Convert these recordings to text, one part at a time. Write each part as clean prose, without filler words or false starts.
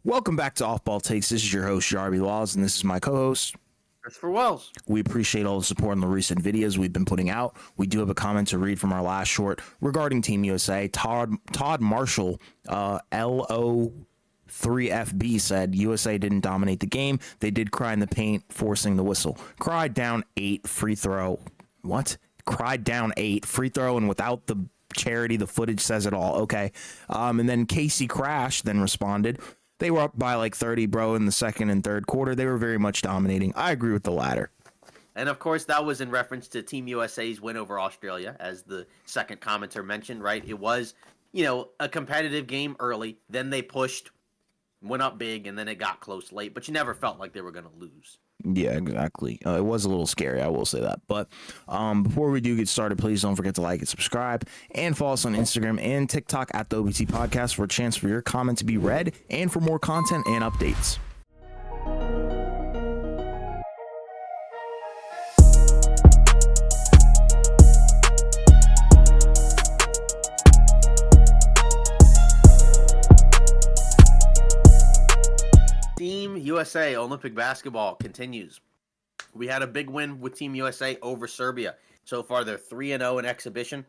Welcome back to Off Ball Takes. This is your host, Jarby Laws, and this is my co-host. Christopher Wells. We appreciate all the support on the recent videos we've been putting out. We do have a comment to read from our last short regarding Team USA. Todd Marshall, LO3FB said, USA didn't dominate the game. They did cry in the paint, forcing the whistle. Cried down 8, free throw. What? Cried down 8, free throw, and without the charity, the footage says it all. Okay. And then Casey Crash then responded, they were up by like 30, bro, in the second and third quarter. They were very much dominating. I agree with the latter. And of course, that was in reference to Team USA's win over Australia, as the second commenter mentioned, right? It was, a competitive game early. Then they pushed, went up big, and then it got close late. But you never felt like they were going to lose. Yeah, exactly. It was a little scary, I will say that. But before we do get started, please don't forget to like and subscribe and follow us on Instagram and TikTok at the OBT Podcast for a chance for your comment to be read and for more content and updates. Team USA Olympic basketball continues. We had a big win with Team USA over Serbia. So far, they're 3-0 in exhibition.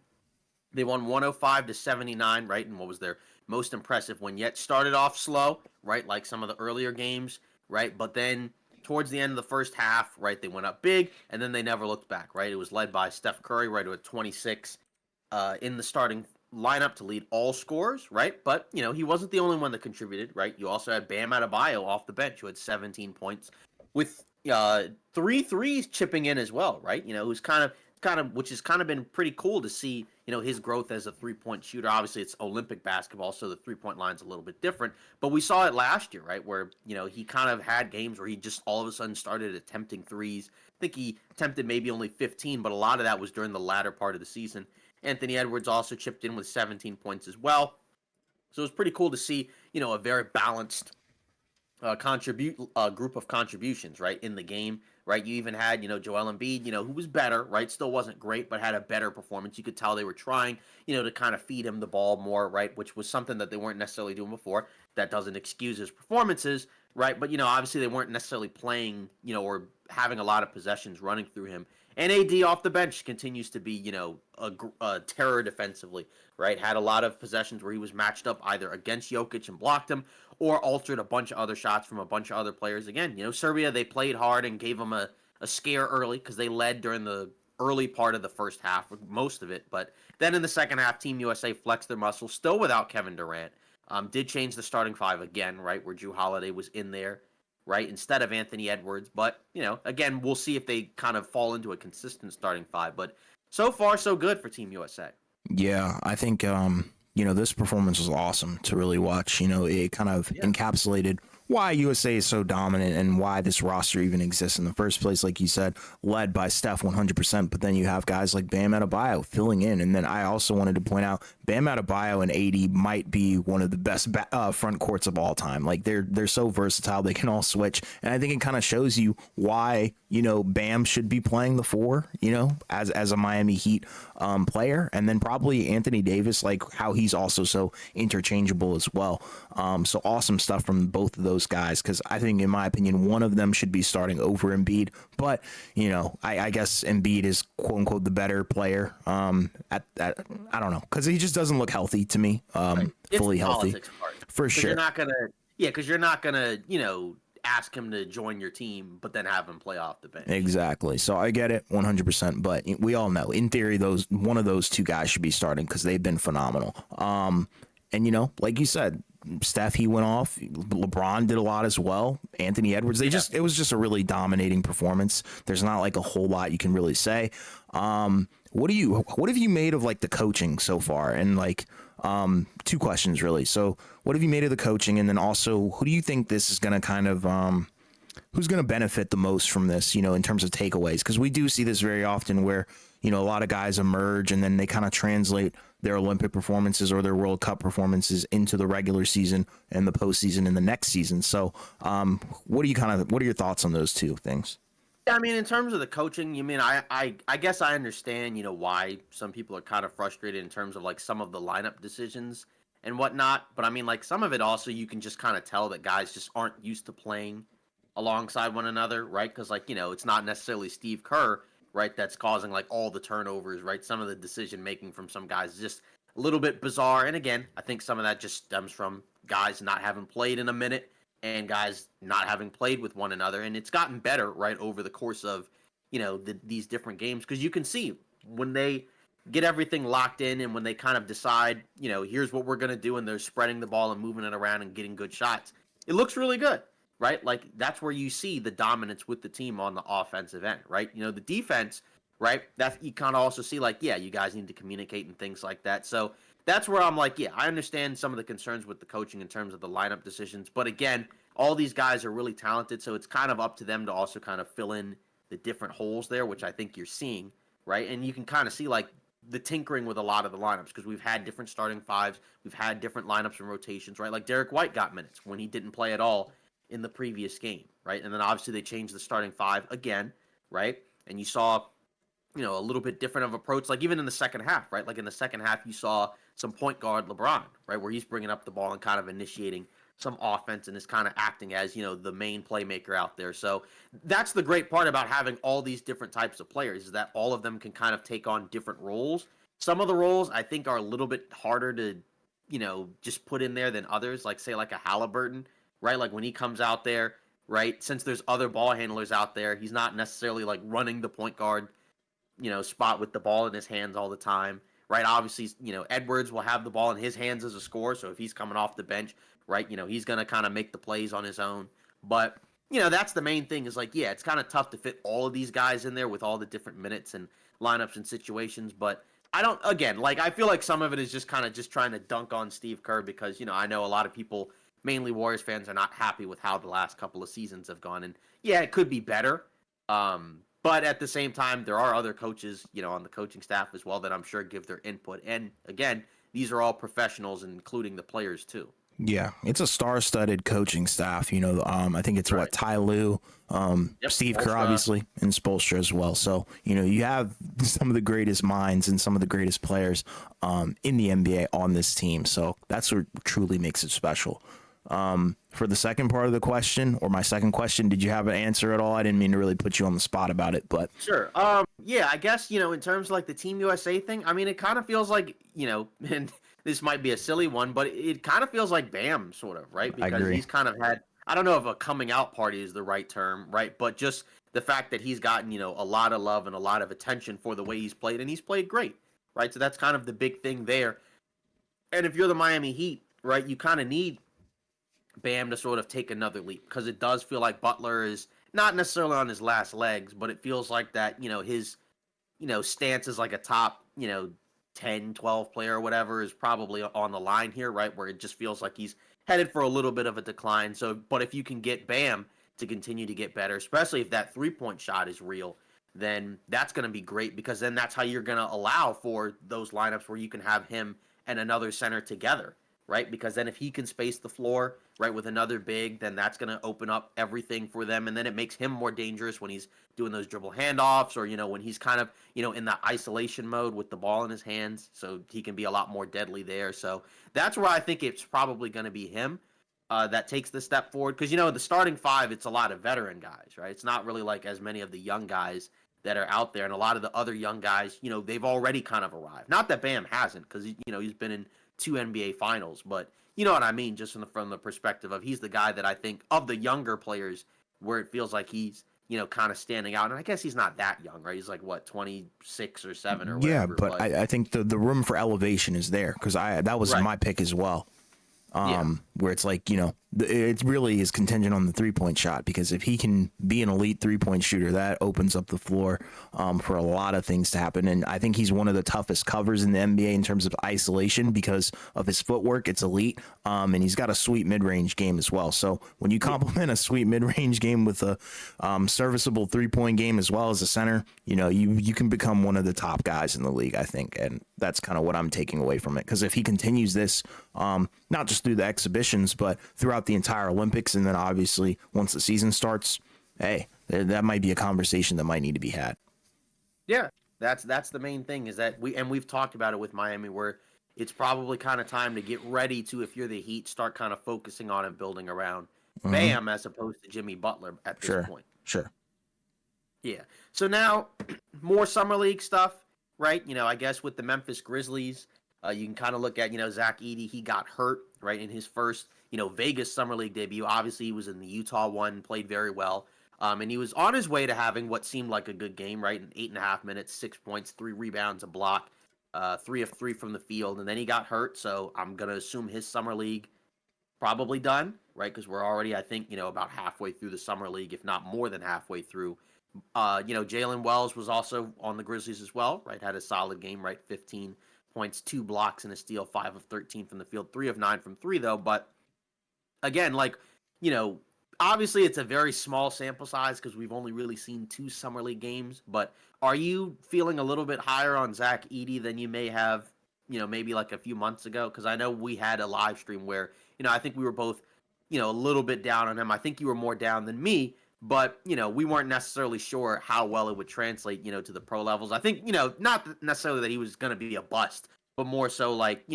They won 105-79, right, in what was their most impressive win yet. Started off slow, right, like some of the earlier games, right, but then towards the end of the first half, right, they went up big, and then they never looked back, right. It was led by Steph Curry, right, who had 26 in the starting lineup to lead all scorers, right? But, he wasn't the only one that contributed, right? You also had Bam Adebayo off the bench, who had 17 points with 3 threes chipping in as well, right? Who's kind of, which has kind of been pretty cool to see, his growth as a 3-point shooter. Obviously, it's Olympic basketball, so the 3-point line's a little bit different. But we saw it last year, right? Where, he kind of had games where he just all of a sudden started attempting threes. I think he attempted maybe only 15, but a lot of that was during the latter part of the season. Anthony Edwards also chipped in with 17 points as well. So it was pretty cool to see, a very balanced group of contributions, right, in the game, right? You even had, Joel Embiid, who was better, right? Still wasn't great, but had a better performance. You could tell they were trying, to kind of feed him the ball more, right? Which was something that they weren't necessarily doing before. That doesn't excuse his performances, right? But, obviously they weren't necessarily playing, or having a lot of possessions running through him. And AD off the bench continues to be, a terror defensively, right? Had a lot of possessions where he was matched up either against Jokic and blocked him or altered a bunch of other shots from a bunch of other players. Again, Serbia, they played hard and gave them a scare early because they led during the early part of the first half, most of it. But then in the second half, Team USA flexed their muscles, still without Kevin Durant. Did change the starting five again, right, where Jrue Holiday was in there, right, instead of Anthony Edwards. But, again, we'll see if they kind of fall into a consistent starting five. But so far, so good for Team USA. Yeah, I think, this performance was awesome to really watch. It kind of encapsulated why USA is so dominant and why this roster even exists in the first place. Like you said, led by Steph 100%, but then you have guys like Bam Adebayo filling in. And then I also wanted to point out Bam Adebayo and AD might be one of the best front courts of all time. Like they're so versatile. They can all switch. And I think it kind of shows you why, Bam should be playing the 4, as a Miami Heat player. And then probably Anthony Davis, like how he's also so interchangeable as well. So awesome stuff from both of those guys, because I think, in my opinion, one of them should be starting over Embiid. But, I guess Embiid is, quote unquote, the better player at I don't know, because he just doesn't look healthy to me, fully healthy. For sure. Because you're not going to, ask him to join your team, but then have him play off the bench. Exactly. So I get it 100%. But we all know, in theory, one of those two guys should be starting because they've been phenomenal. And, like you said, Steph, he went off. LeBron did a lot as well. Anthony Edwards, it was just a really dominating performance. There's not like a whole lot you can really say. What have you made of like the coaching so far? And like, two questions really. So what have you made of the coaching? And then also, who do you think this is going to kind of, who's going to benefit the most from this, in terms of takeaways? Because we do see this very often where, a lot of guys emerge and then they kind of translate their Olympic performances or their World Cup performances into the regular season and the postseason in the next season. So what are your thoughts on those two things? Yeah, I mean, in terms of the coaching, I guess I understand, why some people are kind of frustrated in terms of like some of the lineup decisions and whatnot. But I mean, like some of it also you can just kind of tell that guys just aren't used to playing alongside one another, right? Because like it's not necessarily Steve Kerr, right, that's causing like all the turnovers, right? Some of the decision making from some guys is just a little bit bizarre. And again, I think some of that just stems from guys not having played in a minute and guys not having played with one another. And it's gotten better, right, over the course of these different games because you can see when they get everything locked in and when they kind of decide, here's what we're going to do and they're spreading the ball and moving it around and getting good shots. It looks really good, right? Like that's where you see the dominance with the team on the offensive end, right? The defense, right? That you kind of also see like, yeah, you guys need to communicate and things like that. So that's where I'm like, yeah, I understand some of the concerns with the coaching in terms of the lineup decisions, but again, all these guys are really talented, so it's kind of up to them to also kind of fill in the different holes there, which I think you're seeing, right? And you can kind of see like the tinkering with a lot of the lineups because we've had different starting fives, we've had different lineups and rotations, right? Like Derek White got minutes when he didn't play at all in the previous game, right? And then obviously they changed the starting five again, right? And you saw, a little bit different of approach, like even in the second half, right? Like in the second half, you saw some point guard LeBron, right, where he's bringing up the ball and kind of initiating some offense and is kind of acting as the main playmaker out there. So that's the great part about having all these different types of players is that all of them can kind of take on different roles. Some of the roles I think are a little bit harder to just put in there than others, like say like a Halliburton, right? Like when he comes out there, right, since there's other ball handlers out there, he's not necessarily like running the point guard spot with the ball in his hands all the time, right? Obviously, Edwards will have the ball in his hands as a scorer, so if he's coming off the bench, right, he's going to kind of make the plays on his own. But, that's the main thing is like, yeah, it's kind of tough to fit all of these guys in there with all the different minutes and lineups and situations, but again, like I feel like some of it is just kind of just trying to dunk on Steve Kerr because, I know a lot of people, mainly Warriors fans, are not happy with how the last couple of seasons have gone. And yeah, it could be better. But at the same time, there are other coaches, on the coaching staff as well that I'm sure give their input. And again, these are all professionals, including the players too. Yeah, it's a star-studded coaching staff. I think it's Right. what Ty Lue, Yep, Steve Kerr, Spoelstra. obviously, and Spoelstra as well. So you have some of the greatest minds and some of the greatest players in the NBA on this team. So that's what truly makes it special. For the second part of the question, or my second question, did you have an answer at all? I didn't mean to really put you on the spot about it, but Sure. Yeah, I guess, in terms of like the Team USA thing, I mean, it kind of feels like, and this might be a silly one, but it kind of feels like Bam, sort of, right? I Because agree. he's kind of had, I don't know if a coming out party is the right term, right? But just the fact that he's gotten, a lot of love and a lot of attention for the way he's played, and he's played great, right? So that's kind of the big thing there. And if you're the Miami Heat, right, you kind of need Bam to sort of take another leap because it does feel like Butler is not necessarily on his last legs, but it feels like that, his, stance as like a top, 10, 12 player or whatever is probably on the line here, right? Where it just feels like he's headed for a little bit of a decline. So, but if you can get Bam to continue to get better, especially if that 3-point shot is real, then that's going to be great because then that's how you're going to allow for those lineups where you can have him and another center together, right? Because then if he can space the floor, right, with another big, then that's going to open up everything for them. And then it makes him more dangerous when he's doing those dribble handoffs or, when he's kind of, in that isolation mode with the ball in his hands. So he can be a lot more deadly there. So that's where I think it's probably going to be him that takes the step forward. Because, the starting five, it's a lot of veteran guys, right? It's not really like as many of the young guys that are out there. And a lot of the other young guys, they've already kind of arrived. Not that Bam hasn't, because, he's been in 2 NBA finals, but you know what I mean, just from the perspective of he's the guy that I think of the younger players where it feels like he's, kind of standing out. And I guess he's not that young, right? He's like, what, 26 or 7 or yeah, whatever. but I think the room for elevation is there because that was Right. my pick as well. Yeah. Where it's like, it really is contingent on the 3-point shot because if he can be an elite 3-point shooter, that opens up the floor for a lot of things to happen. And I think he's one of the toughest covers in the NBA in terms of isolation because of his footwork. It's elite. And he's got a sweet mid-range game as well. So when you complement a sweet mid-range game with a serviceable 3-point game as well as a center, you can become one of the top guys in the league, I think. And that's kind of what I'm taking away from it. Because if he continues this, not just through the exhibitions, but throughout the entire Olympics, and then obviously once the season starts, hey, that might be a conversation that might need to be had. Yeah. That's the main thing is that we've talked about it with Miami where it's probably kind of time to get ready to, if you're the Heat, start kind of focusing on and building around Hmm. Bam as opposed to Jimmy Butler at this Sure, point. sure. Yeah. So now, more summer league stuff, right? I guess with the Memphis Grizzlies, you can kind of look at, Zach Edey. He got hurt, right, in his first, Vegas summer league debut. Obviously, he was in the Utah one, played very well. And he was on his way to having what seemed like a good game, right? In 8.5 minutes, 6 points, 3 rebounds, a block, 3 of 3 from the field. And then he got hurt. So I'm going to assume his summer league probably done, right? Because we're already, I think, about halfway through the summer league, if not more than halfway through. Jalen Wells was also on the Grizzlies as well, right? Had a solid game, right? 15 points, 2 blocks, and a steal, 5 of 13 from the field, 3 of 9 from three, though. But again, like, you know, obviously it's a very small sample size because we've only really seen 2 summer league games. But are you feeling a little bit higher on Zach Edey than you may have, maybe like a few months ago? Because I know we had a live stream where, I think we were both, a little bit down on him. I think you were more down than me, but we weren't necessarily sure how well it would translate, to the pro levels. I think, not necessarily that he was going to be a bust, but more so like,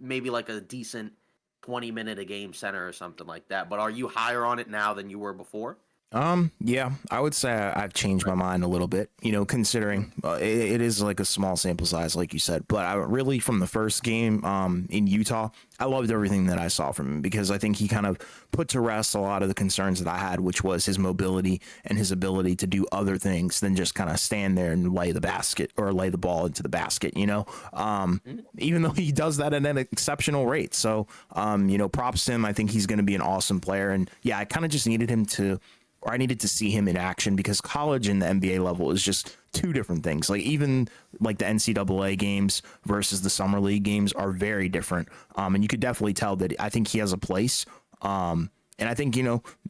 maybe like a decent 20-minute a game center or something like that. But are you higher on it now than you were before? Yeah, I would say I've changed my mind a little bit, considering it is like a small sample size, like you said. But I really, from the first game, in Utah, I loved everything that I saw from him because I think he kind of put to rest a lot of the concerns that I had, which was his mobility and his ability to do other things than just kind of stand there and lay the basket or lay the ball into the basket. Mhm. Even though he does that at an exceptional rate. So, props to him. I think he's going to be an awesome player. And yeah, I kind of just needed him to, or I needed to see him in action because college and the NBA level is just two different things. Like even like the NCAA games versus the summer league games are very different. And you could definitely tell that I think he has a place. And I think,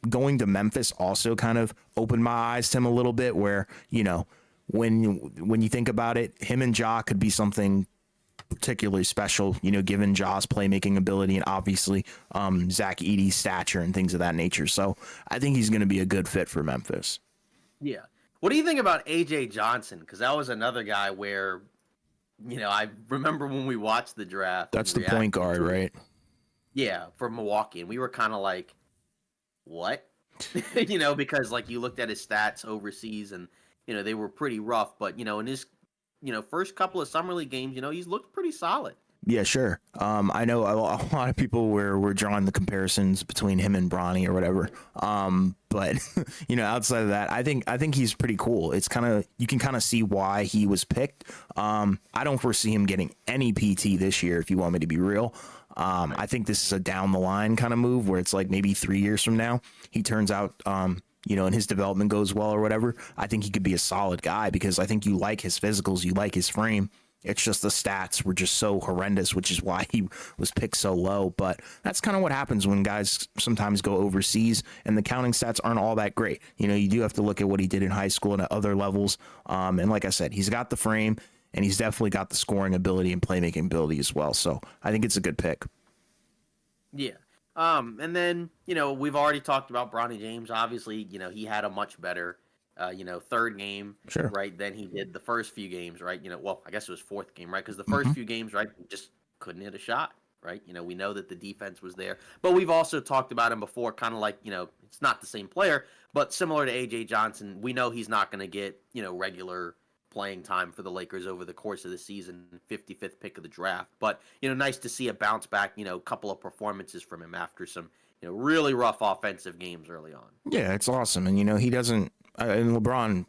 going to Memphis also kind of opened my eyes to him a little bit where, when you think about it, him and Ja could be something particularly special, given Ja's playmaking ability and obviously Zach Edey's stature and things of that nature. So I think he's going to be a good fit for Memphis. Yeah. What do you think about AJ Johnson? Because that was another guy where, I remember when we watched the draft and That's the point reacted guard, to it. right? Yeah, for Milwaukee. And we were kind of like, what? Because like you looked at his stats overseas and, they were pretty rough. But, in his, first couple of summer league games, he's looked pretty solid. Yeah, sure. I know a lot of people were drawing the comparisons between him and Bronny or whatever. But outside of that, I think he's pretty cool. It's kind of, you can kind of see why he was picked. I don't foresee him getting any PT this year, if you want me to be real. I think this is a down the line kind of move where it's like maybe 3 years from now he turns out, and his development goes well or whatever. I think he could be a solid guy because I think you like his physicals, you like his frame. It's just the stats were just so horrendous, which is why he was picked so low. But that's kind of what happens when guys sometimes go overseas and the counting stats aren't all that great. You do have to look at what he did in high school and at other levels. And like I said, he's got the frame and he's definitely got the scoring ability and playmaking ability as well. So I think it's a good pick. Yeah. And then, we've already talked about Bronny James. Obviously, he had a much better, third game, Sure. right, than he did the first few games, right? Well, I guess it was fourth game, right? Because the first Hmm. few games, right, he just couldn't hit a shot, right? We know that the defense was there. But we've also talked about him before, kind of like, it's not the same player, but similar to AJ Johnson, we know he's not going to get, regular playing time for the Lakers over the course of the season, 55th pick of the draft. But, nice to see a bounce back, couple of performances from him after some, really rough offensive games early on. Yeah, it's awesome. And, he doesn't. And LeBron,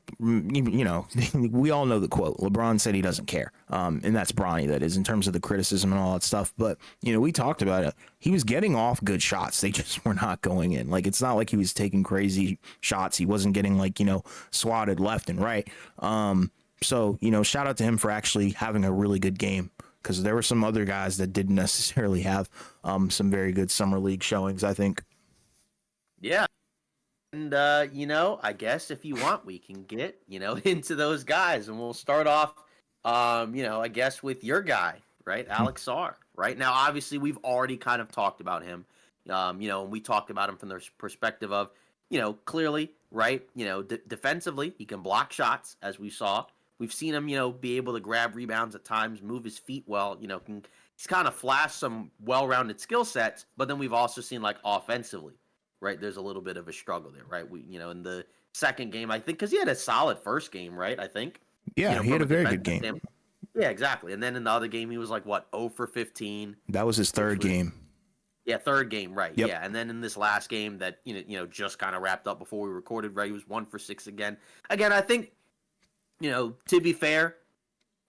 we all know the quote. LeBron said he doesn't care. And that's Bronny, that is, in terms of the criticism and all that stuff. But, we talked about it. He was getting off good shots. They just were not going in. Like, it's not like he was taking crazy shots. He wasn't getting, like, swatted left and right. So, shout out to him for actually having a really good game because there were some other guys that didn't necessarily have some very good summer league showings, I think. Yeah. And, I guess if you want, we can get, into those guys. And we'll start off, I guess with your guy, right? Alex Sarr. Right now, obviously, we've already kind of talked about him, and we talked about him from the perspective of, clearly, right? Defensively, he can block shots, as we saw. We've seen him, be able to grab rebounds at times, move his feet well, can he's kind of flashed some well-rounded skill sets, but then we've also seen like offensively, right? There's a little bit of a struggle there, right? We, in the second game, I think, because he had a solid first game, right? I think. Yeah, he had a very good game. Yeah, exactly. And then in the other game, he was like, what, 0 for 15? That was his third game. Yeah, third game, right. Yep. Yeah, and then in this last game that, just kind of wrapped up before we recorded, right, he was 1 for 6 again. Again, I think, to be fair,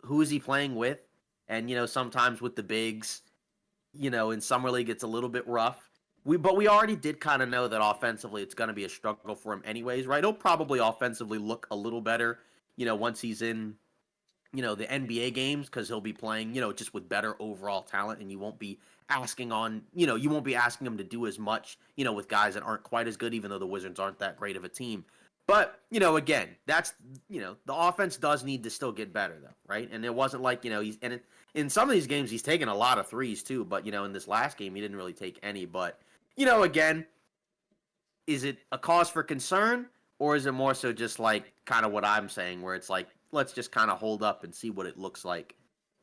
who is he playing with? And, sometimes with the bigs, in Summer League, it's a little bit rough. But we already did kind of know that offensively it's going to be a struggle for him anyways, right? He'll probably offensively look a little better, once he's in, the NBA games, because he'll be playing, just with better overall talent, and you won't be asking him to do as much, with guys that aren't quite as good, even though the Wizards aren't that great of a team. But, again, that's, the offense does need to still get better, though, right? And it wasn't like, in some of these games, he's taken a lot of threes, too. But, in this last game, he didn't really take any. But, again, is it a cause for concern? Or is it more so just like kind of what I'm saying, where it's like, let's just kind of hold up and see what it looks like,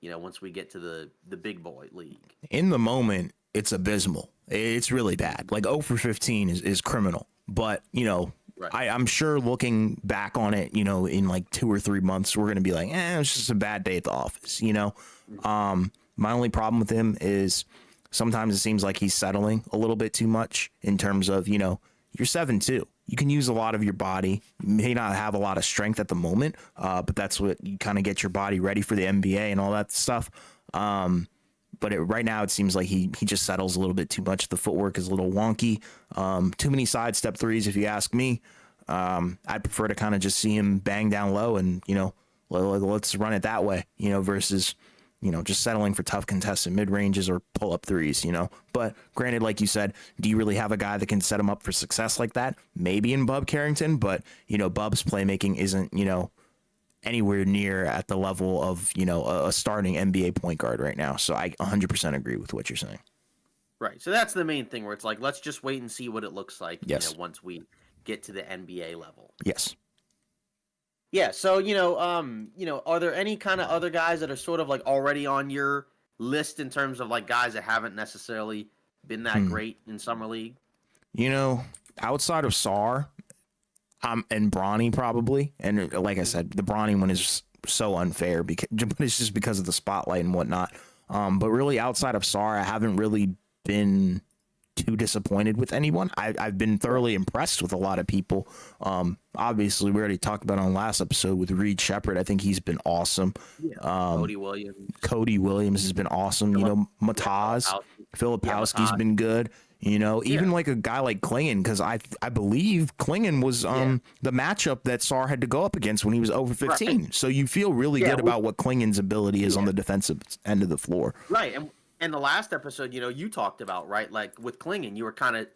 once we get to the big boy league? In the moment, it's abysmal. It's really bad. Like 0 for 15 is criminal. But, right. I'm sure looking back on it, in like 2 or 3 months, we're going to be like, it's just a bad day at the office, My only problem with him is sometimes it seems like he's settling a little bit too much in terms of, you're 7'2". You can use a lot of your body. You may not have a lot of strength at the moment, but that's what you kind of get your body ready for the NBA and all that stuff. But right now it seems like he just settles a little bit too much. The footwork is a little wonky. Too many sidestep threes, if you ask me. I'd prefer to kind of just see him bang down low and, let's run it that way, versus, just settling for tough contested mid-ranges or pull-up threes, But granted, like you said, do you really have a guy that can set him up for success like that? Maybe in Bub Carrington, but, Bub's playmaking isn't, anywhere near at the level of, a starting NBA point guard right now. So I 100% agree with what you're saying. Right. So that's the main thing where it's like, let's just wait and see what it looks like, yes. Once we get to the NBA level. Yes. Yeah, so are there any kind of other guys that are sort of like already on your list in terms of like guys that haven't necessarily been that great in Summer League? Outside of Sarr, and Bronny probably, and like I said, the Bronny one is so unfair because it's just because of the spotlight and whatnot. But really, outside of Sarr, I haven't really been too disappointed with anyone. I've been thoroughly impressed with a lot of people. Obviously, we already talked about on last episode with Reed Shepherd. I think he's been awesome. Yeah. Cody Williams has been awesome. Mataz, Filipowski's been good. Even like a guy like Klingon, because I believe Klingon was the matchup that Sarr had to go up against when he was over 15. Right. So you feel really good about what Klingon's ability is on the defensive end of the floor. Right. And the last episode, you talked about, right, like with Klingon, you were kind of,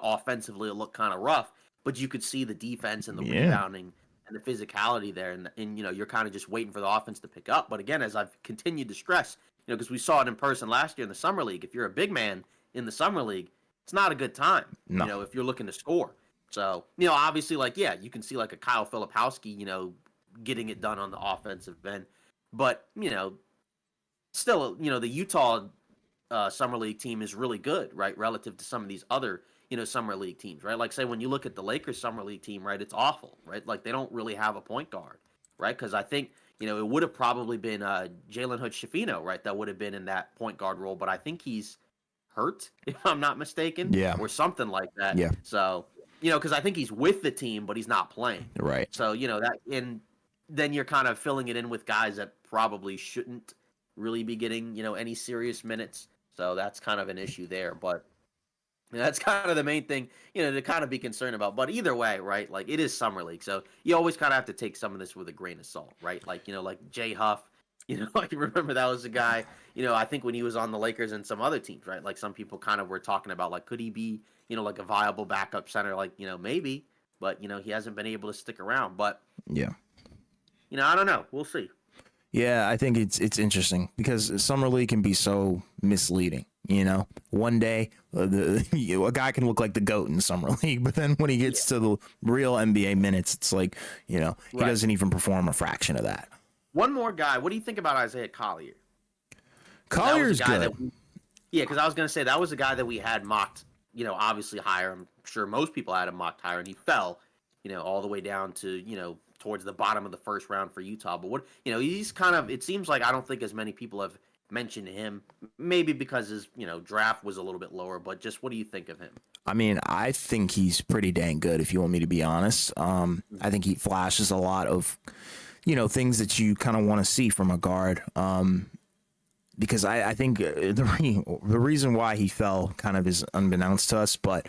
offensively it looked kind of rough, but you could see the defense and the rebounding and the physicality there. And you're kind of just waiting for the offense to pick up. But again, as I've continued to stress, because we saw it in person last year in the Summer League, if you're a big man in the Summer League, it's not a good time, if you're looking to score. So, obviously, like, yeah, you can see like a Kyle Filipowski, getting it done on the offensive end. But, still, the Utah Summer League team is really good, right, relative to some of these other, Summer League teams, right? Like, say, when you look at the Lakers Summer League team, right, it's awful, right? Like, they don't really have a point guard, right? Because I think, it would have probably been Jalen Hood-Schifino, right, that would have been in that point guard role. But I think he's hurt, if I'm not mistaken, or something like that. Yeah. So, because I think he's with the team, but he's not playing. Right. So, that, and then you're kind of filling it in with guys that probably shouldn't really be getting, any serious minutes. So that's kind of an issue there. But that's kind of the main thing, to kind of be concerned about. But either way, right, like it is Summer League. So you always kind of have to take some of this with a grain of salt, right? Like, like Jay Huff, I remember that was a guy, I think when he was on the Lakers and some other teams, right? Like some people kind of were talking about, like, could he be, like a viable backup center? Like, maybe, but, he hasn't been able to stick around. But, yeah, I don't know. We'll see. Yeah, I think it's interesting because Summer League can be so misleading. One day a guy can look like the GOAT in Summer League, but then when he gets to the real NBA minutes, it's like, he doesn't even perform a fraction of that. One more guy. What do you think about Isaiah Collier? because that was a Collier's guy good. yeah, because I was gonna say that was a guy that we had mocked, obviously higher. I'm sure most people had him mocked higher, and he fell, all the way down to, towards the bottom of the first round for Utah. But he's kind of. It seems like I don't think as many people have mentioned him. Maybe because his, draft was a little bit lower. But just what do you think of him? I mean, I think he's pretty dang good, if you want me to be honest. I think he flashes a lot of, things that you kind of want to see from a guard. Because I think the reason why he fell kind of is unbeknownst to us, but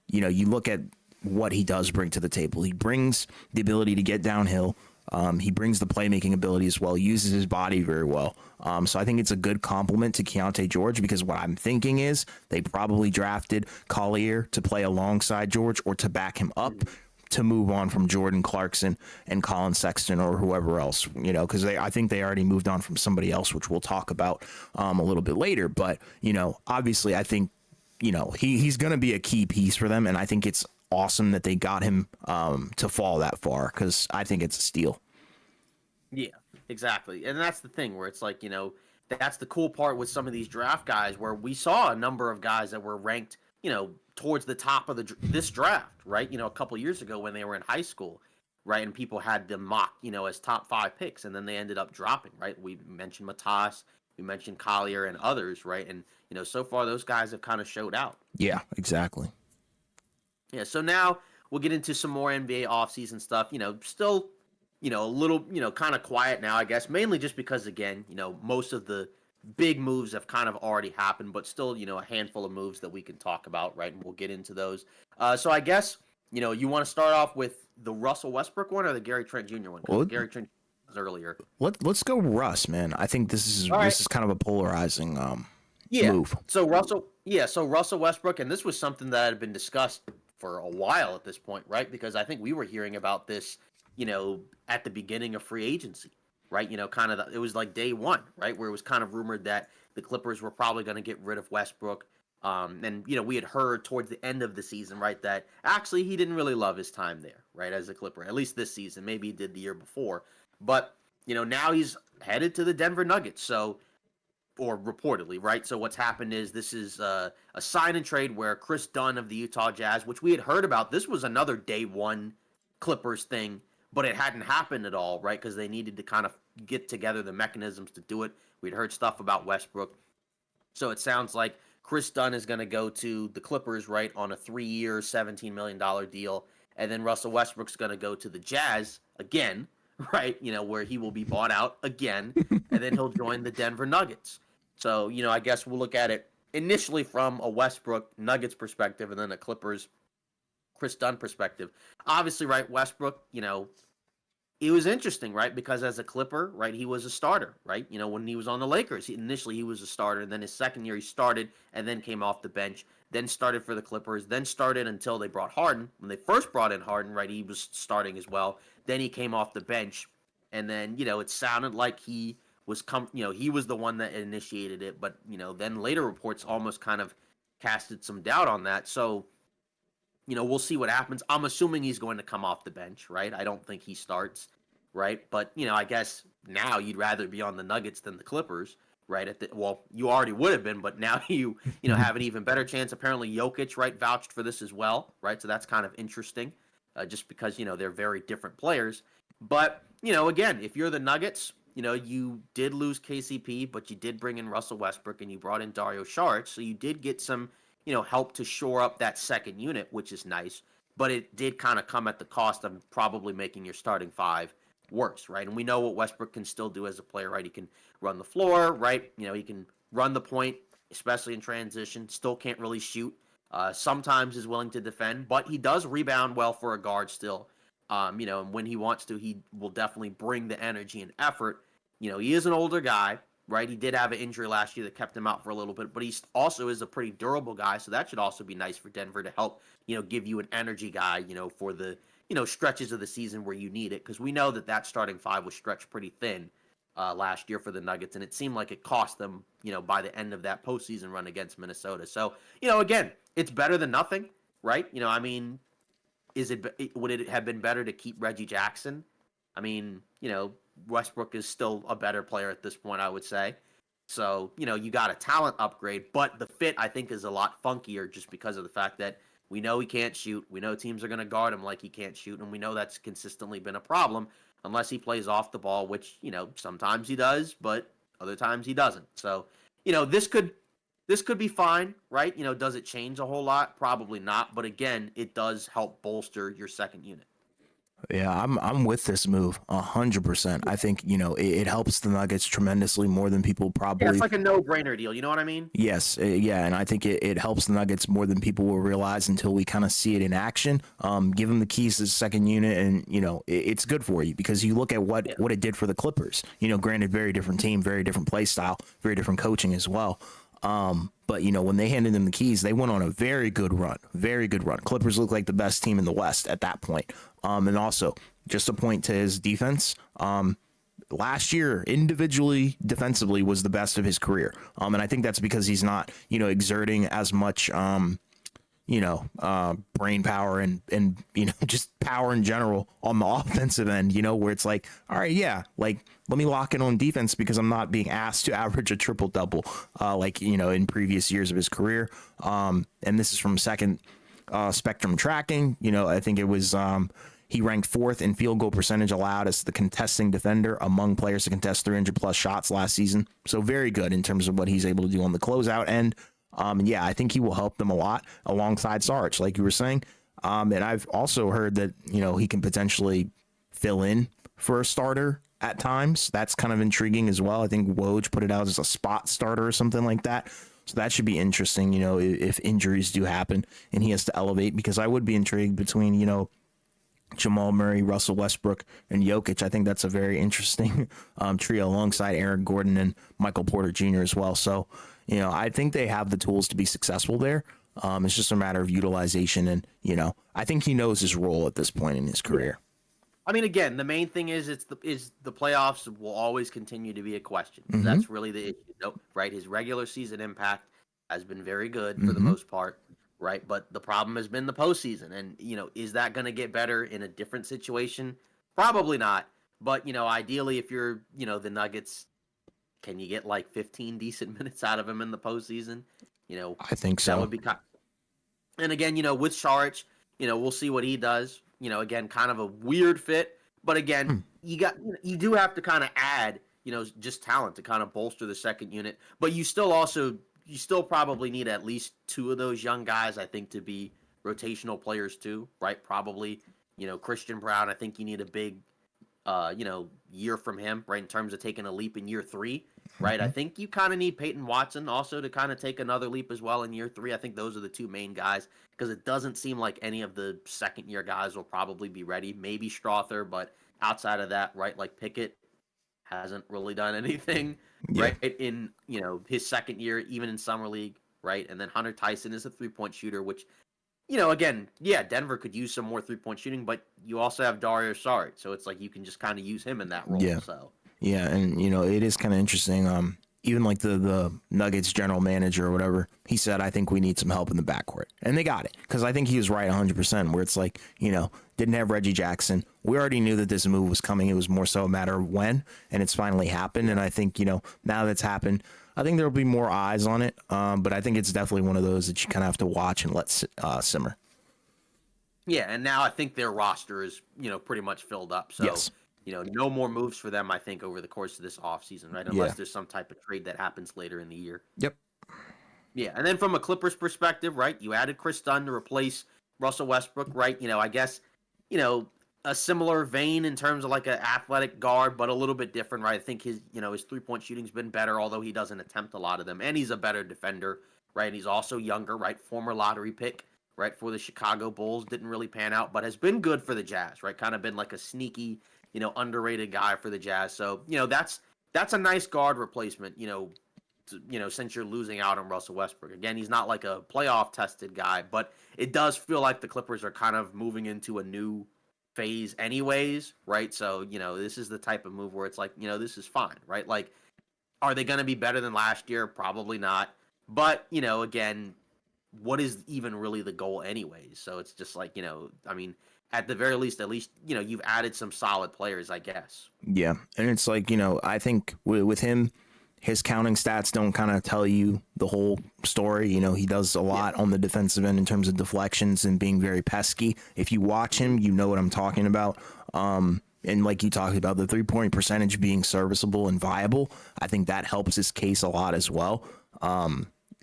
you look at what he does bring to the table. He brings the ability to get downhill. He brings the playmaking ability as well. He uses his body very well. So I think it's a good compliment to Keontae George, because what I'm thinking is they probably drafted Collier to play alongside George or to back him up to move on from Jordan Clarkson and Colin Sexton or whoever else, because I think they already moved on from somebody else, which we'll talk about a little bit later. But, obviously I think, he's going to be a key piece for them. And I think it's awesome that they got him to fall that far, because I think it's a steal. Yeah, exactly. And that's the thing where it's like, that's the cool part with some of these draft guys, where we saw a number of guys that were ranked, towards the top of this draft, right? A couple years ago when they were in high school, right? And people had them mocked, as top 5 picks, and then they ended up dropping, right? We mentioned Matas, we mentioned Collier and others, right? And, so far those guys have kind of showed out. Yeah, exactly. Yeah, so now we'll get into some more NBA offseason stuff. Still, a little, kind of quiet now, I guess, mainly just because, again, most of the big moves have kind of already happened, but still, a handful of moves that we can talk about, right? And we'll get into those. So I guess, you want to start off with the Russell Westbrook one or the Gary Trent Jr. one? Because Gary Trent was earlier. Let's go Russ, man. I think this is kind of a polarizing move. So Russell Westbrook, and this was something that had been discussed for a while at this point, right? Because I think we were hearing about this, at the beginning of free agency, right? It was like day one, right? Where it was kind of rumored that the Clippers were probably going to get rid of Westbrook. And, we had heard towards the end of the season, right, that actually he didn't really love his time there, right, as a Clipper, at least this season. Maybe he did the year before. But, now he's headed to the Denver Nuggets. So, or reportedly, right? So what's happened is this is a sign and trade where Chris Dunn of the Utah Jazz, which we had heard about, this was another day one Clippers thing, but it hadn't happened at all, right? Because they needed to kind of get together the mechanisms to do it. We'd heard stuff about Westbrook. So it sounds like Chris Dunn is going to go to the Clippers, right, on a 3-year, $17 million deal. And then Russell Westbrook's going to go to the Jazz again, right? Where he will be bought out again. And then he'll join the Denver Nuggets. So, I guess we'll look at it initially from a Westbrook Nuggets perspective and then a Clippers Chris Dunn perspective. Obviously, right, Westbrook, it was interesting, right? Because as a Clipper, right, he was a starter, right? When he was on the Lakers, initially he was a starter. And then his second year he started and then came off the bench, then started for the Clippers, then started until they brought Harden. When they first brought in Harden, right, he was starting as well. Then he came off the bench. And then, it sounded like he he was the one that initiated it, but then later reports almost kind of casted some doubt on that. So, we'll see what happens. I'm assuming he's going to come off the bench, right? I don't think he starts, right? But I guess now you'd rather be on the Nuggets than the Clippers, right? Well, you already would have been, but now you have an even better chance. Apparently, Jokic, right, vouched for this as well, right? So that's kind of interesting, just because they're very different players. But again, if you're the Nuggets, you did lose KCP, but you did bring in Russell Westbrook and you brought in Dario Saric. So you did get some, help to shore up that second unit, which is nice. But it did kind of come at the cost of probably making your starting 5 worse, right? And we know what Westbrook can still do as a player, right? He can run the floor, right? He can run the point, especially in transition. Still can't really shoot. Sometimes is willing to defend, but he does rebound well for a guard still. And when he wants to, he will definitely bring the energy and effort. He is an older guy, right? He did have an injury last year that kept him out for a little bit, but he also is a pretty durable guy, so that should also be nice for Denver to help, give you an energy guy, for the, stretches of the season where you need it, because we know that starting 5 was stretched pretty thin last year for the Nuggets, and it seemed like it cost them, by the end of that postseason run against Minnesota. So, again, it's better than nothing, right? I mean, would it have been better to keep Reggie Jackson? I mean, Westbrook is still a better player at this point, I would say. So, you got a talent upgrade, but the fit, I think, is a lot funkier just because of the fact that we know he can't shoot. We know teams are going to guard him like he can't shoot. And we know that's consistently been a problem unless he plays off the ball, which, sometimes he does, but other times he doesn't. So, this could be fine, right? Does it change a whole lot? Probably not. But again, it does help bolster your second unit. Yeah, I'm with this move 100%. I think it helps the Nuggets tremendously more than people Yeah, it's probably. like a no-brainer deal. You know what I mean? Yes, yeah, and I think it helps the Nuggets more than people will realize until we kind of see it in action. Give them the keys to the second unit, and it's good for you because you look at Yeah. what it did for the Clippers. Granted, very different team, very different play style, very different coaching as well. But when they handed them the keys, they went on a very good run, very good run. Clippers looked like the best team in the West at that point. And also just a point to his defense. Last year, individually, defensively, was the best of his career. And I think that's because he's not, exerting as much, brain power and just power in general on the offensive end, where it's like, all right, yeah, like, let me lock in on defense because I'm not being asked to average a triple double, in previous years of his career. And this is from Second Spectrum Tracking. I think it was, he ranked fourth in field goal percentage allowed as the contesting defender among players to contest 300 plus shots last season. So very good in terms of what he's able to do on the closeout end. Yeah, I think he will help them a lot alongside Sarge, like you were saying. And I've also heard that, he can potentially fill in for a starter at times. That's kind of intriguing as well. I think Woj put it out as a spot starter or something like that. So that should be interesting, if injuries do happen and he has to elevate, because I would be intrigued between, Jamal Murray, Russell Westbrook, and Jokic. I think that's a very interesting trio alongside Aaron Gordon and Michael Porter Jr. as well. So, I think they have the tools to be successful there. It's just a matter of utilization. And, I think he knows his role at this point in his career. I mean, again, the main thing is the playoffs will always continue to be a question. Mm-hmm. That's really the issue, right? His regular season impact has been very good for the Mm-hmm. most part, right? But the problem has been the postseason, and is that going to get better in a different situation? Probably not. But ideally, if you're the Nuggets, can you get like 15 decent minutes out of him in the postseason? I think so. That would be kind. And again, with Saric, we'll see what he does. Again, kind of a weird fit, but again, you do have to kind of add, just talent to kind of bolster the second unit. But you still probably need at least two of those young guys, I think, to be rotational players too, right? Probably, Christian Brown. I think you need a big, year from him, right? In terms of taking a leap in year 3, right? I think you kind of need Peyton Watson also to kind of take another leap as well in year 3. I think those are the two main guys because it doesn't seem like any of the second year guys will probably be ready. Maybe Strother, but outside of that, right? Like Pickett hasn't really done anything, Yeah. right? In, his second year, even in summer league, right? And then Hunter Tyson is a 3-point shooter, which, again, yeah, Denver could use some more 3-point shooting, but you also have Dario Saric, so it's like you can just kind of use him in that role. Yeah. So Yeah, and it is kind of interesting. Even like the Nuggets general manager or whatever, he said, I think we need some help in the backcourt. And they got it. Because I think he was right 100%, where it's like, didn't have Reggie Jackson. We already knew that this move was coming. It was more so a matter of when, and it's finally happened. And I think, now that's happened, I think there'll be more eyes on it. But I think it's definitely one of those that you kind of have to watch and let simmer. yeah, and now I think their roster is, pretty much filled up. So, Yes. No more moves for them, I think, over the course of this offseason, right? Unless there's some type of trade that happens later in the year. Yep. Yeah, and then from a Clippers perspective, right, you added Chris Dunn to replace Russell Westbrook, right? I guess, a similar vein in terms of like an athletic guard, but a little bit different, right? I think his 3-point shooting's been better, although he doesn't attempt a lot of them, and he's a better defender, right? And he's also younger, right? Former lottery pick, right, for the Chicago Bulls. Didn't really pan out, but has been good for the Jazz, right? Kind of been like a sneaky, underrated guy for the Jazz. So, that's a nice guard replacement, since you're losing out on Russell Westbrook. Again, he's not like a playoff tested guy, but it does feel like the Clippers are kind of moving into a new phase anyways, right? So, this is the type of move where it's like, this is fine, right? Like, are they going to be better than last year? Probably not. But, again, what is even really the goal anyways? So it's just like, I mean, at the very least, you've added some solid players, I guess. Yeah. And it's like, I think with him, his counting stats don't kind of tell you the whole story. You know, he does a lot on the defensive end in terms of deflections and being very pesky. If you watch him, you know what I'm talking about. And like you talked about, the 3-point percentage being serviceable and viable, I think that helps his case a lot as well.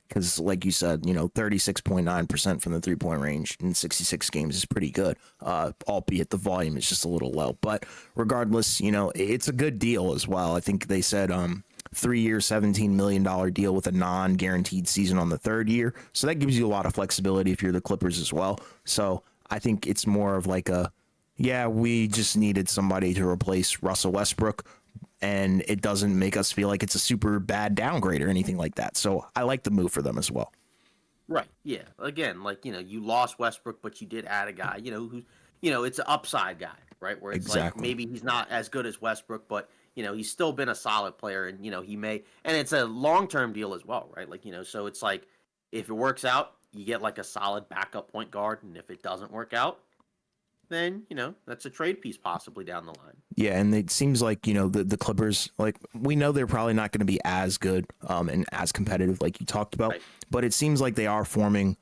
Because like you said, you know, 36.9% from the 3-point range in 66 games is pretty good, albeit the volume is just a little low. But regardless, you know, it's a good deal as well. I think they said 3-year, $17 million deal with a non-guaranteed season on the third year. So that gives you a lot of flexibility if you're the Clippers as well. So I think it's more of like yeah, we just needed somebody to replace Russell Westbrook, and it doesn't make us feel like it's a super bad downgrade or anything like that. So I like the move for them as well. Right. Yeah. Again, like, you lost Westbrook, but you did add a guy, who's, it's an upside guy, right? Where it's like Exactly. maybe he's not as good as Westbrook, but, he's still been a solid player and, he may, and it's a long-term deal as well, right? Like, so it's like if it works out, you get like a solid backup point guard. And if it doesn't work out, then, that's a trade piece possibly down the line. Yeah, and it seems like, you know, the Clippers, like, we know they're probably not going to be as good and as competitive like you talked about, Right. but it seems like they are forming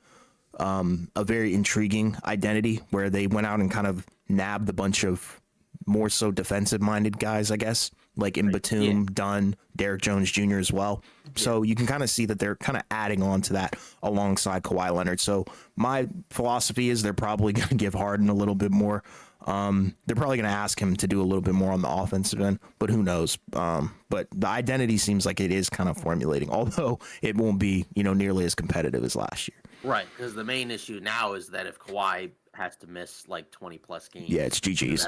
a very intriguing identity where they went out and kind of nabbed a bunch of more so defensive minded guys, I guess, like in Right. Yeah. Batum, Dunn, Derek Jones Jr. as well. So you can kind of see that they're kind of adding on to that alongside Kawhi Leonard. So my philosophy is they're probably going to give Harden a little bit more. They're probably going to ask him to do a little bit more on the offensive end, but who knows? But the identity seems like it is kind of formulating, although it won't be, you know, nearly as competitive as last year. Right, because the main issue now is that if Kawhi has to miss like 20 plus games, Yeah, it's GG's.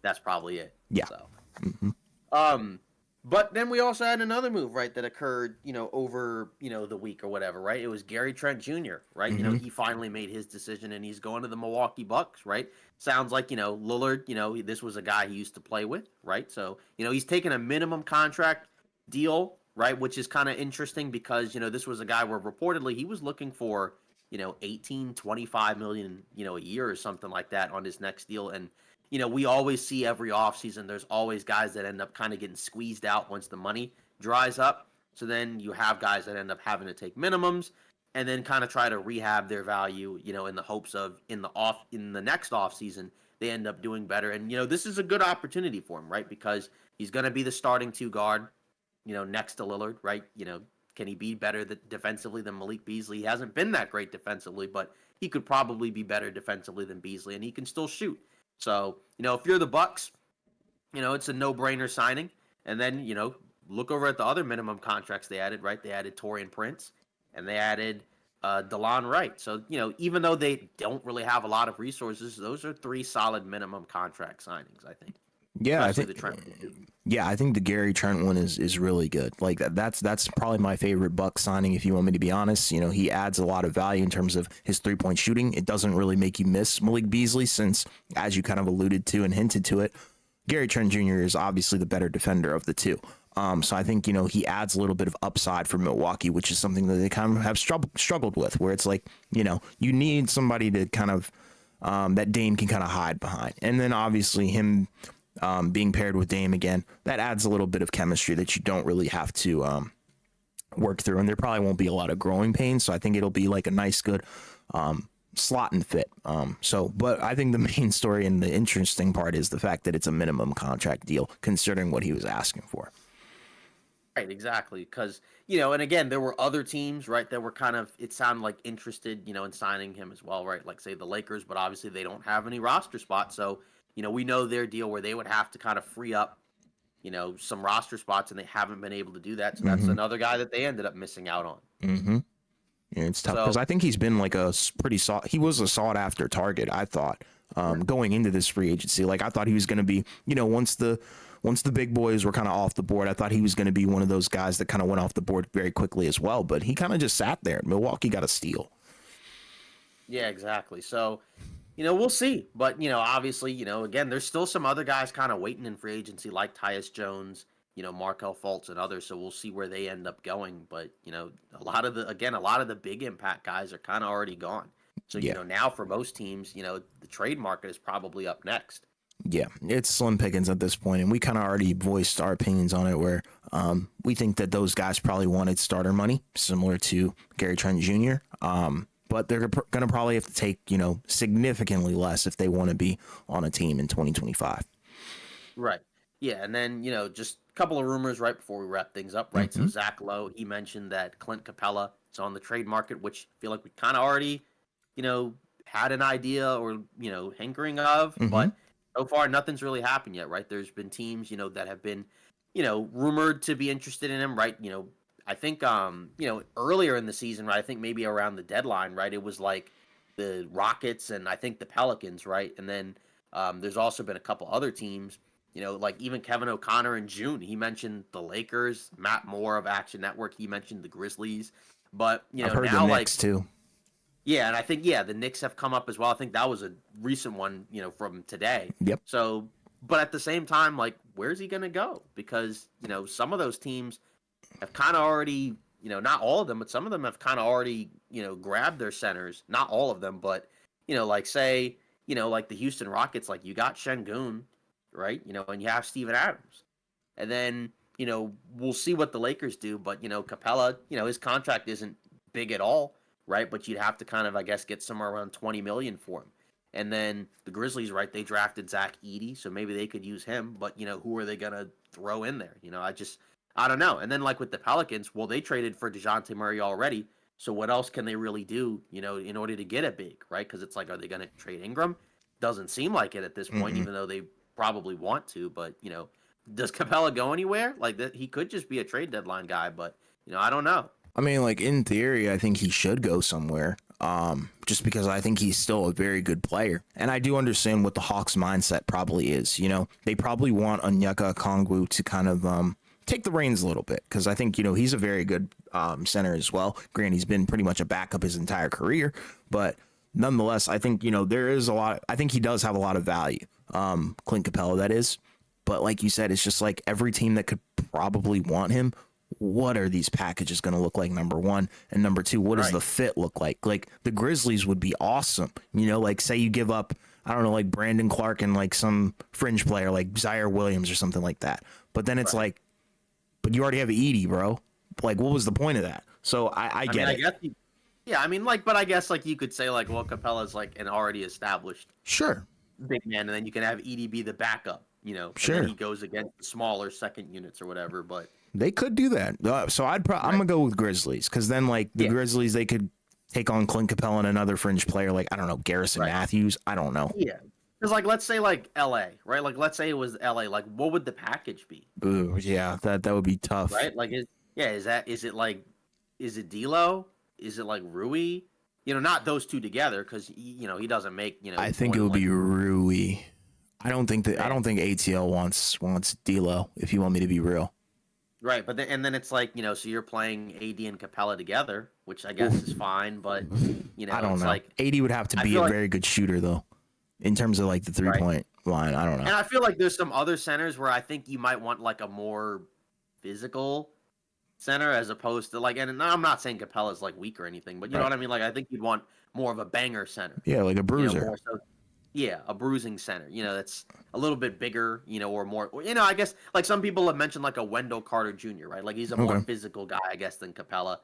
That's probably it. Yeah. So, um, but then we also had another move, right, that occurred, over, the week or whatever, right? It was Gary Trent Jr., right? He finally made his decision and he's going to the Milwaukee Bucks, right? Sounds like, Lillard, this was a guy he used to play with, right? So, he's taking a minimum contract deal, right? Which is kind of interesting because, this was a guy where reportedly he was looking for, 18, 25 million, a year or something like that on his next deal. And, we always see every offseason, there's always guys that end up kind of getting squeezed out once the money dries up. So then you have guys that end up having to take minimums and then kind of try to rehab their value, in the hopes of in the next offseason, they end up doing better. And, this is a good opportunity for him, right? Because he's going to be the starting two guard, next to Lillard, right? Can he be better defensively than Malik Beasley? He hasn't been that great defensively, but he could probably be better defensively than Beasley, and he can still shoot. So, if you're the Bucks, it's a no-brainer signing. And then, look over at the other minimum contracts they added, right? They added Taurean Prince, and they added DeLon Wright. So, even though they don't really have a lot of resources, those are three solid minimum contract signings, I think. Yeah, Especially the Trent. I think the Gary Trent one is really good. Like that's probably my favorite Buck signing, if you want me to be honest. You know, he adds a lot of value in terms of his 3-point shooting. It doesn't really make you miss Malik Beasley since, as you kind of alluded to and hinted to it, Gary Trent Jr. is obviously the better defender of the two. So I think, he adds a little bit of upside for Milwaukee, which is something that they kind of have struggled with, where it's like, you need somebody to kind of that Dame can kind of hide behind. And then obviously him being paired with Dame again, that adds a little bit of chemistry that you don't really have to work through. And there probably won't be a lot of growing pains. So I think it'll be like a nice, good slot and fit. But I think the main story and the interesting part is the fact that it's a minimum contract deal, considering what he was asking for. Right, exactly. Because, and again, there were other teams, right, that were kind of, it sounded like interested, in signing him as well, right? Like, say, the Lakers, but obviously they don't have any roster spots. So, we know their deal where they would have to kind of free up, some roster spots, and they haven't been able to do that. So that's another guy that they ended up missing out on. Mm-hmm. Yeah, it's tough because I think he's been like he was a sought after target, I thought, going into this free agency. Like, I thought he was going to be, once the big boys were kind of off the board, I thought he was going to be one of those guys that kind of went off the board very quickly as well. But he kind of just sat there. Milwaukee got a steal. Yeah, exactly. So, we'll see. But, obviously, again, there's still some other guys kind of waiting in free agency like Tyus Jones, Markel Fultz and others. So we'll see where they end up going. But, a lot of the big impact guys are kind of already gone. So, Yeah. now for most teams, the trade market is probably up next. Yeah, it's slim pickings at this point, and we kind of already voiced our opinions on it. Where we think that those guys probably wanted starter money, similar to Gary Trent Jr. But they're going to probably have to take significantly less if they want to be on a team in 2025. Right. Yeah, and then just a couple of rumors right before we wrap things up. Right. So Mm-hmm. Zach Lowe, he mentioned that Clint Capella is on the trade market, which I feel like we kind of already had an idea or hankering of, Mm-hmm. but so far nothing's really happened yet. Right. There's been teams that have been rumored to be interested in him. Right. I think earlier in the season, right. I think maybe around the deadline, right. It was like the Rockets and I think the Pelicans, right, and then there's also been a couple other teams. Like even Kevin O'Connor in June, he mentioned the Lakers. Matt Moore of Action Network, he mentioned the Grizzlies. But I've heard the now Knicks too. yeah, and I think the Knicks have come up as well. I think that was a recent one, from today. Yep. So, but at the same time, like, where's he gonna go? Because some of those teams have kind of already, not all of them, but some of them have kind of already, grabbed their centers. Not all of them, but like say, like the Houston Rockets, like you got Şengün, right? And you have Steven Adams. And then, we'll see what the Lakers do, but Capella, his contract isn't big at all, right? But you'd have to kind of, I guess, get somewhere around 20 million for him. And then the Grizzlies, right? They drafted Zach Edey, so maybe they could use him. But who are they gonna throw in there? I don't know. And then like with the Pelicans, well, they traded for DeJounte Murray already. So what else can they really do, in order to get a big, right? Because it's like, are they going to trade Ingram? Doesn't seem like it at this point, Mm-mm. even though they probably want to. But does Capella go anywhere? Like that, he could just be a trade deadline guy. But I don't know. I mean, like in theory, I think he should go somewhere. Just because I think he's still a very good player, and I do understand what the Hawks' mindset probably is. They probably want Onyeka Okongwu to kind of take the reins a little bit because I think he's a very good center as well. Granted, he's been pretty much a backup his entire career, but nonetheless, I think there is a lot. I think he does have a lot of value. Clint Capella, that is. But like you said, it's just like every team that could probably want him. What are these packages going to look like? Number one, and number two, what does the fit look like? Like the Grizzlies would be awesome. Like say you give up, I don't know, like Brandon Clark and like some fringe player like Zaire Williams or something like that. But then it's like, but you already have Edey, bro. Like, what was the point of that? So I get mean, it. I guess yeah, I mean, like, but I guess like you could say like, well, Capella's like an already established Sure. big man, and then you can have Edey be the backup, and Sure. then he goes against the smaller second units or whatever. But They could do that. So I'm gonna go with Grizzlies because then like the Grizzlies they could take on Clint Capella and another fringe player like I don't know Garrison Matthews. I don't know. yeah, because like let's say like L.A. right, like let's say it was L.A. Like what would the package be? Ooh, yeah, that would be tough. Right, like is it D'Lo? Is it like Rui? Not those two together because he doesn't make I think it would be Rui. I don't think ATL wants D'Lo. If you want me to be real. Right, but then it's like so you're playing AD and Capella together, which I guess is fine, but I don't it's know. like AD would have to be a very good shooter though, in terms of like the 3-point line. I don't know. And I feel like there's some other centers where I think you might want like a more physical center as opposed to like, and I'm not saying Capella's like weak or anything, but you know what I mean. Like I think you'd want more of a banger center. Yeah, like a bruiser. More so, yeah, a bruising center. That's a little bit bigger, or more. I guess like some people have mentioned like a Wendell Carter Jr. Right, like he's a more physical guy, I guess, than Capella.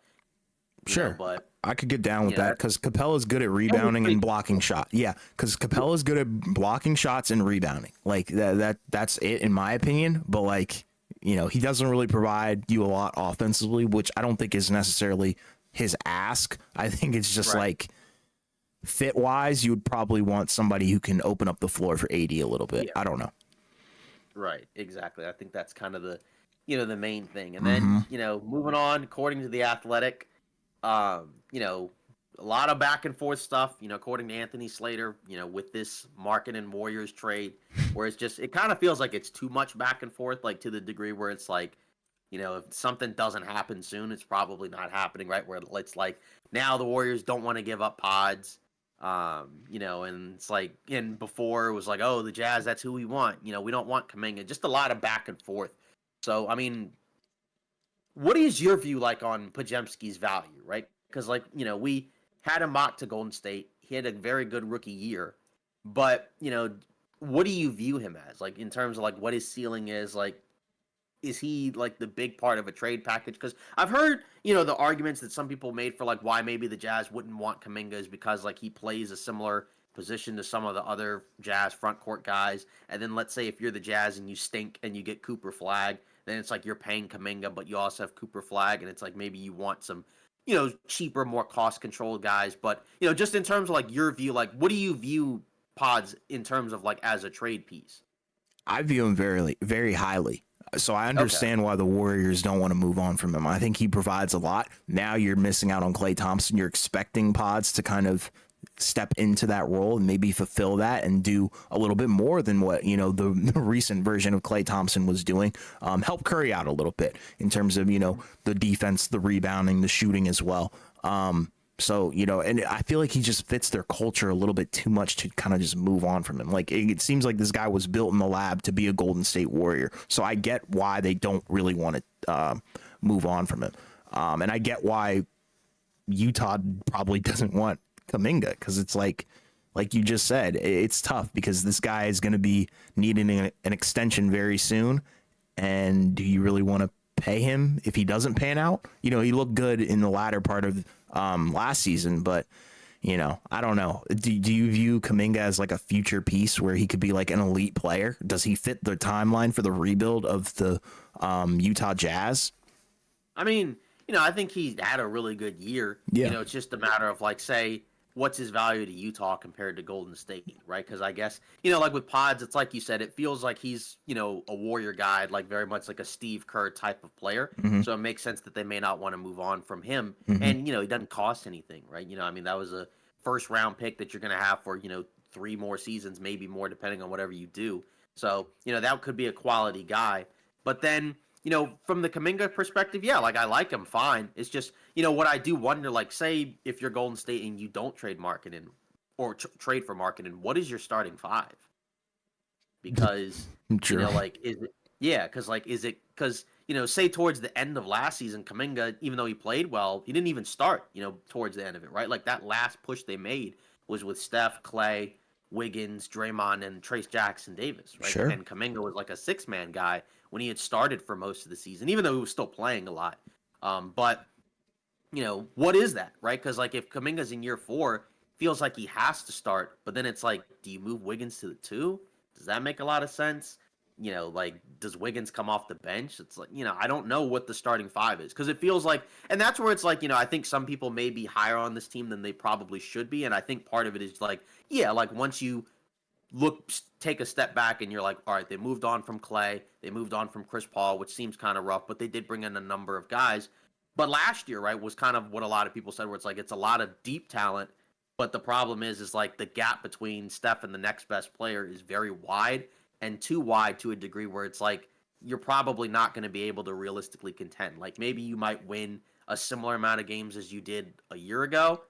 Sure, but I could get down with that because Capella's good at rebounding and blocking shot. Yeah, because Capella's good at blocking shots and rebounding. Like that's it in my opinion. But like he doesn't really provide you a lot offensively, which I don't think is necessarily his ask. I think it's just like fit wise, you would probably want somebody who can open up the floor for AD a little bit. I don't know. Right, exactly. I think that's kind of the the main thing. And then moving on, according to the Athletic. A lot of back and forth stuff, according to Anthony Slater, with this Market and Warriors trade, where it kind of feels like it's too much back and forth, like to the degree where it's like, if something doesn't happen soon, it's probably not happening, right? Where it's like now the Warriors don't want to give up pods, and it's like, and before it was like, oh, the Jazz, that's who we want. We don't want Kuminga. Just a lot of back and forth. So, I mean, what is your view like on Podziemski's value, right? Because like, we had him mocked to Golden State. He had a very good rookie year. But, what do you view him as? Like in terms of like what his ceiling is, like is he like the big part of a trade package? Because I've heard, the arguments that some people made for like why maybe the Jazz wouldn't want Kaminga is because like he plays a similar position to some of the other Jazz front court guys. And then let's say if you're the Jazz and you stink and you get Cooper Flag, then it's like you're paying Kaminga, but you also have Cooper Flag, and it's like maybe you want some, cheaper, more cost controlled guys. But just in terms of like your view, like what do you view Pods in terms of like as a trade piece? I view him very, very highly. So I Okay. understand why the Warriors don't want to move on from him. I think he provides a lot. Now you're missing out on Klay Thompson. You're expecting Pods to kind of step into that role and maybe fulfill that and do a little bit more than what, the recent version of Klay Thompson was doing. Help Curry out a little bit in terms of, the defense, the rebounding, the shooting as well. So, and I feel like he just fits their culture a little bit too much to kind of just move on from him. Like, it seems like this guy was built in the lab to be a Golden State Warrior. So I get why they don't really want to move on from him. And I get why Utah probably doesn't want Kuminga, because it's like you just said, it's tough because this guy is going to be needing an extension very soon. And do you really want to pay him if he doesn't pan out? He looked good in the latter part of last season, but I don't know. Do you view Kuminga as like a future piece where he could be like an elite player? Does he fit the timeline for the rebuild of the Utah Jazz? I mean, I think he had a really good year. Yeah. It's just a matter of like, say, what's his value to Utah compared to Golden State, right? Because I guess, like with Pods, it's like you said, it feels like he's, a Warrior guy, like very much like a Steve Kerr type of player. Mm-hmm. So it makes sense that they may not want to move on from him. Mm-hmm. And, he doesn't cost anything, right? I mean, that was a first round pick that you're going to have for, 3 more seasons, maybe more, depending on whatever you do. So, that could be a quality guy. But then, from the Kuminga perspective, yeah, like I like him fine. It's just, what I do wonder, like, say if you're Golden State and you don't trade Markkanen or trade for Markkanen, what is your starting 5? Because, Sure. like, is it, yeah, because, like, is it, because, say towards the end of last season, Kuminga, even though he played well, he didn't even start, towards the end of it, right? Like, that last push they made was with Steph, Klay, Wiggins, Draymond, and Trace Jackson Davis, right? Sure. And Kuminga was like a 6-man guy when he had started for most of the season, even though he was still playing a lot. But what is that, right? Because like if Kuminga's in year 4, feels like he has to start, but then it's like, do you move Wiggins to the 2? Does that make a lot of sense? Like does Wiggins come off the bench? It's like, I don't know what the starting 5 is, because it feels like, and that's where it's like, I think some people may be higher on this team than they probably should be, and I think part of it is like, yeah, like once you take a step back and you're like, all right, they moved on from Klay, they moved on from Chris Paul, which seems kind of rough, but they did bring in a number of guys. But last year, right, was kind of what a lot of people said, where it's like it's a lot of deep talent, but the problem is like the gap between Steph and the next best player is very wide, and too wide to a degree where it's like you're probably not going to be able to realistically contend. Like maybe you might win a similar amount of games as you did a year ago,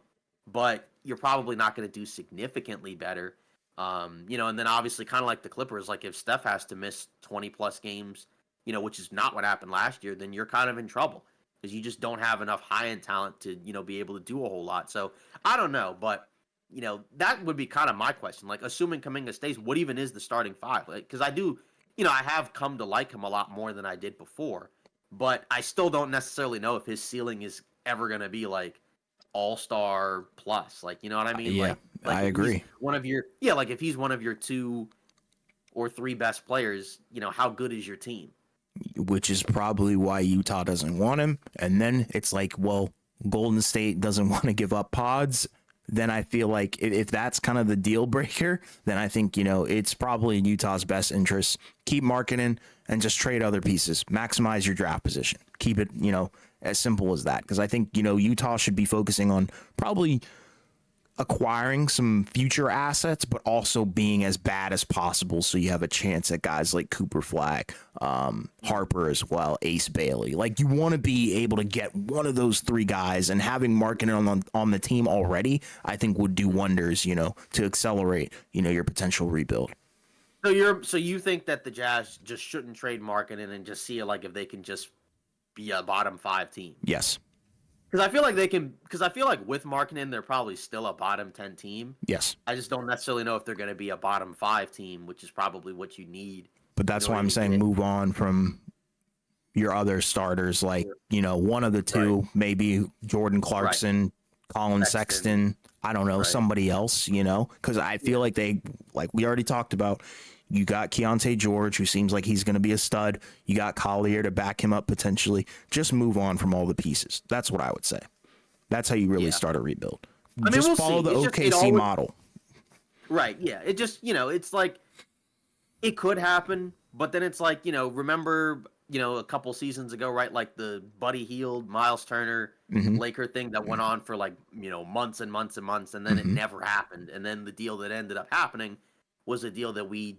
but you're probably not going to do significantly better. And then obviously kind of like the Clippers, like if Steph has to miss 20 plus games, which is not what happened last year, then you're kind of in trouble because you just don't have enough high-end talent to, be able to do a whole lot. So I don't know, but that would be kind of my question. Like assuming Kuminga stays, what even is the starting 5? Like, because I do, I have come to like him a lot more than I did before, but I still don't necessarily know if his ceiling is ever going to be like all-star plus. Like, you know what I mean? Yeah, Like I if he's agree. one of your, yeah, like if he's one of your 2 or 3 best players, how good is your team? Which is probably why Utah doesn't want him. And then it's like, well, Golden State doesn't want to give up Pods. Then I feel like if that's kind of the deal breaker, then I think, it's probably in Utah's best interest. Keep Markkanen and just trade other pieces. Maximize your draft position. Keep it, as simple as that. Because I think, Utah should be focusing on probably acquiring some future assets, but also being as bad as possible so you have a chance at guys like Cooper Flag, Harper as well, Ace Bailey. Like you want to be able to get one of those 3 guys, and having Markkanen on the team already, I think would do wonders, to accelerate, your potential rebuild. So you think that the Jazz just shouldn't trade Markkanen and just see it like if they can just be a bottom 5 team? Yes. Because I feel like they can. Because I feel like with Markkanen, they're probably still a bottom 10 team. Yes. I just don't necessarily know if they're going to be a bottom 5 team, which is probably what you need. But that's why I'm saying move on from your other starters, like, one of the two, maybe Jordan Clarkson, Colin Sexton, I don't know, somebody else, because I feel like we already talked about, you got Keontae George, who seems like he's going to be a stud. You got Collier to back him up potentially. Just move on from all the pieces. That's what I would say. That's how you really start a rebuild. I mean, just follow the OKC model. Right, yeah. It just, it's like, it could happen, but then it's like, remember, a couple seasons ago, right? Like the Buddy Hield, Miles Turner, Laker thing that went on for like, months and months and months, and then it never happened. And then the deal that ended up happening was a deal that we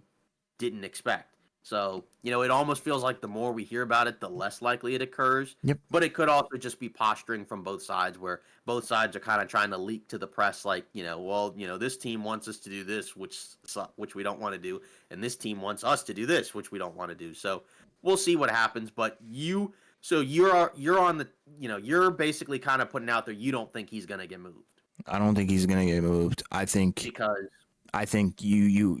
didn't expect. So, it almost feels like the more we hear about it, the less likely it occurs. Yep. But it could also just be posturing from both sides, where both sides are kind of trying to leak to the press, like, this team wants us to do this, which we don't want to do, and this team wants us to do this, which we don't want to do. So we'll see what happens. But you're on the, you're basically kind of putting out there, you don't think he's going to get moved. I don't think he's going to get moved. I think you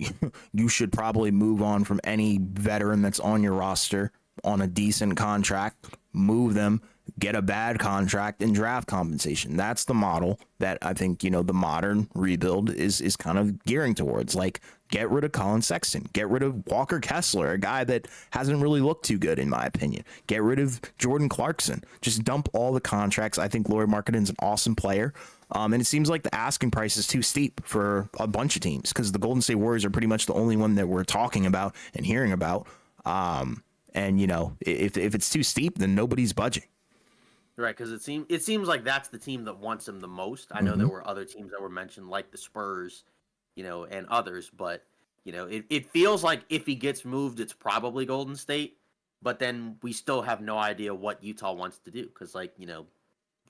should probably move on from any veteran that's on your roster on a decent contract, move them, get a bad contract, and draft compensation. That's the model that I think, the modern rebuild is kind of gearing towards. Like, get rid of Colin Sexton, get rid of Walker Kessler, a guy that hasn't really looked too good, in my opinion. Get rid of Jordan Clarkson. Just dump all the contracts. I think Lauri Markkanen's an awesome player. And it seems like the asking price is too steep for a bunch of teams, because the Golden State Warriors are pretty much the only one that we're talking about and hearing about. And if it's too steep, then nobody's budging. Right, because it seems like that's the team that wants him the most. I know there were other teams that were mentioned, like the Spurs, and others, but it feels like if he gets moved, it's probably Golden State. But then we still have no idea what Utah wants to do, because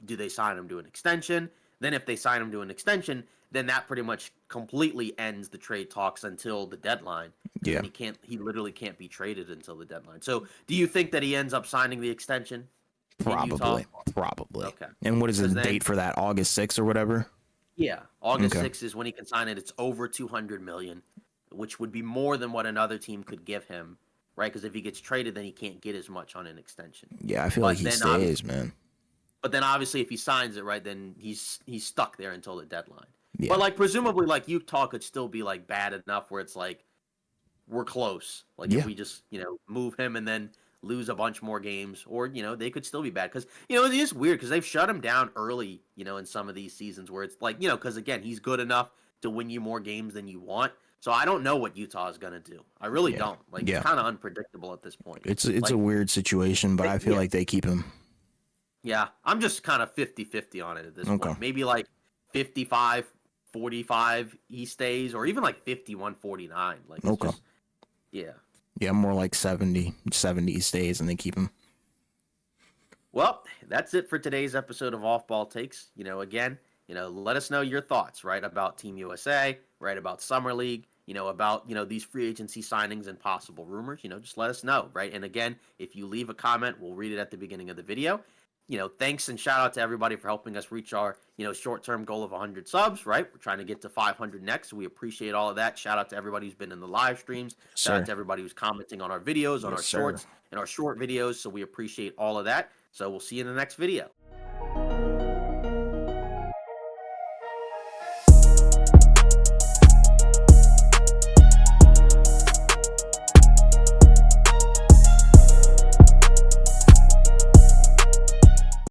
do they sign him to an extension? Then if they sign him to an extension, then that pretty much completely ends the trade talks until the deadline. Yeah. He literally can't be traded until the deadline. So do you think that he ends up signing the extension? Probably. Okay. And what is the date for that? August 6th or whatever? Yeah. August 6th is when he can sign it. It's over $200 million, which would be more than what another team could give him, right? Because if he gets traded, then he can't get as much on an extension. Yeah, I feel like he stays, man. But then obviously if he signs it, right, then he's stuck there until the deadline. Yeah. But presumably Utah could still be bad enough where it's we're close. If we just, move him and then lose a bunch more games, or, they could still be bad. Because, it is weird because they've shut him down early, in some of these seasons where it's because again, he's good enough to win you more games than you want. So I don't know what Utah is going to do. I really don't. It's kind of unpredictable at this point. It's a weird situation, but I feel like they keep him. Yeah, I'm just kind of 50-50 on it at this point. Maybe 55-45 he stays, or even 51-49. Yeah, more like 70 he stays and they keep him. Well, that's it for today's episode of Off Ball Takes. Again, let us know your thoughts, right, about Team USA, right, about Summer League, about, these free agency signings and possible rumors. Just let us know, right? And again, if you leave a comment, we'll read it at the beginning of the video. Thanks and shout out to everybody for helping us reach our, short-term goal of 100 subs, right? We're trying to get to 500 next, so we appreciate all of that. Shout out to everybody who's been in the live streams. Shout out to everybody who's commenting on our videos, on our shorts, and our short videos, so we appreciate all of that. So we'll see you in the next video.